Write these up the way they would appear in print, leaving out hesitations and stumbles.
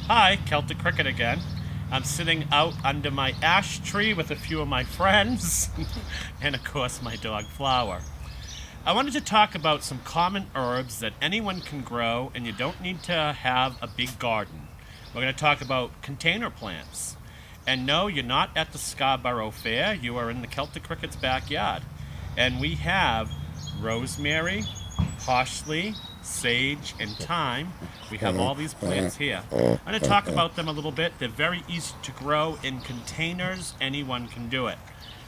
Hi, Celtic Cricket again. I'm sitting out under my ash tree with a few of my friends, and of course, my dog Flower. I wanted to talk about some common herbs that anyone can grow, and you don't need to have a big garden. We're going to talk about container plants. And no, you're not at the Scarborough Fair, you are in the Celtic Cricket's backyard. And we have rosemary, parsley, sage, and thyme. We have all these plants here. I'm going to talk about them a little bit. They're very easy to grow in containers. Anyone can do it.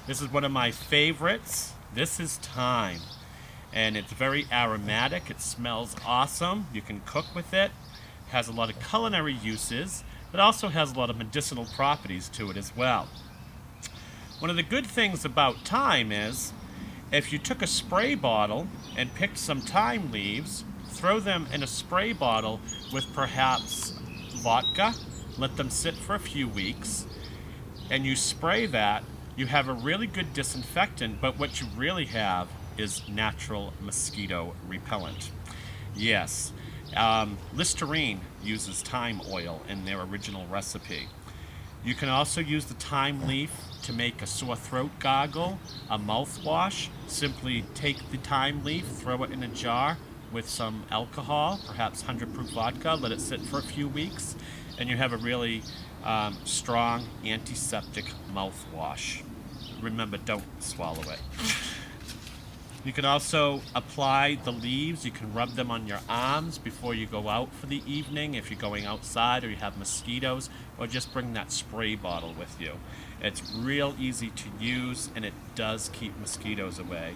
This is one of my favorites. This is thyme. And it's very aromatic. It smells awesome. You can cook with it. It has a lot of culinary uses, but also has a lot of medicinal properties to it as well. One of the good things about thyme is if you took a spray bottle and picked some thyme leaves, throw them in a spray bottle with perhaps vodka, let them sit for a few weeks, and you spray that, you have a really good disinfectant, but what you really have is natural mosquito repellent. Yes, Listerine uses thyme oil in their original recipe. You can also use the thyme leaf to make a sore throat gargle, a mouthwash. Simply take the thyme leaf, throw it in a jar with some alcohol, perhaps 100 proof vodka, let it sit for a few weeks, and you have a really strong antiseptic mouthwash. Remember, don't swallow it. You can also apply the leaves. You can rub them on your arms before you go out for the evening if you're going outside or you have mosquitoes, or just bring that spray bottle with you. It's real easy to use, and it does keep mosquitoes away.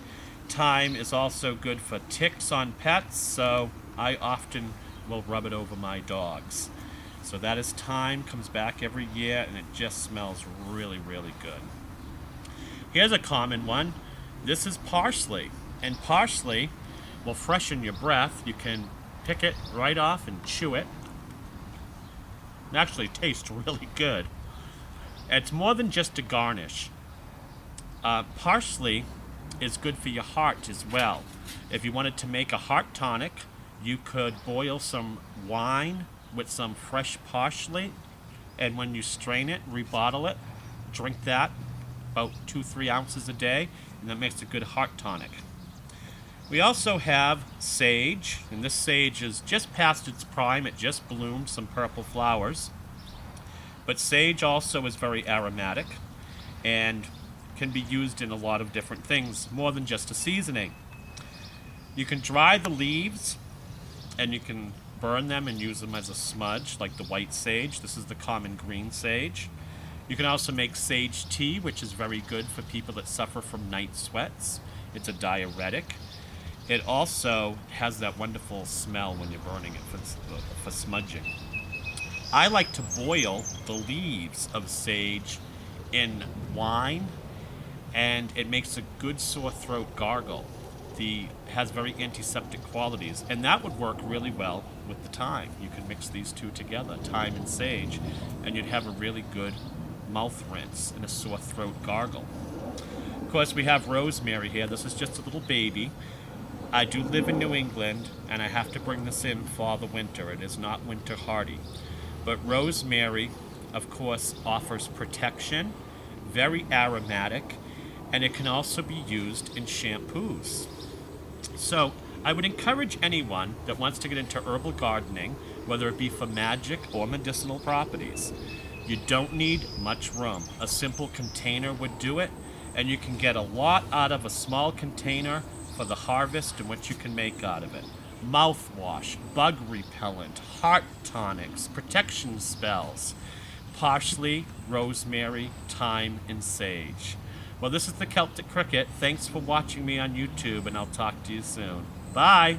Thyme is also good for ticks on pets, so I often will rub it over my dogs. So that is thyme, comes back every year, and it just smells really, really good. Here's a common one. This is parsley, and parsley will freshen your breath. You can pick it right off and chew it. It actually tastes really good. It's more than just a garnish. Parsley is good for your heart as well. If you wanted to make a heart tonic, you could boil some wine with some fresh parsley, and when you strain it, rebottle it, drink that about 2-3 ounces a day, and that makes a good heart tonic. We also have sage, and this sage is just past its prime. It just bloomed some purple flowers. But sage also is very aromatic and can be used in a lot of different things, more than just a seasoning. You can dry the leaves and you can burn them and use them as a smudge, like the white sage. This is the common green sage. You can also make sage tea, which is very good for people that suffer from night sweats. It's a diuretic. It also has that wonderful smell when you're burning it for smudging. I like to boil the leaves of sage in wine, and it makes a good sore throat gargle. It has very antiseptic qualities, and that would work really well with the thyme. You can mix these two together, thyme and sage, and you'd have a really good mouth rinse and a sore throat gargle. Of course, we have rosemary here. This is just a little baby. I do live in New England, and I have to bring this in for the winter. It is not winter hardy. But rosemary, of course, offers protection, very aromatic, and it can also be used in shampoos. So I would encourage anyone that wants to get into herbal gardening, whether it be for magic or medicinal properties. You don't need much room. A simple container would do it, and you can get a lot out of a small container for the harvest and what you can make out of it. Mouthwash, bug repellent, heart tonics, protection spells, parsley, rosemary, thyme, and sage. Well, this is the Celtic Cricket. Thanks for watching me on YouTube, and I'll talk to you soon. Bye!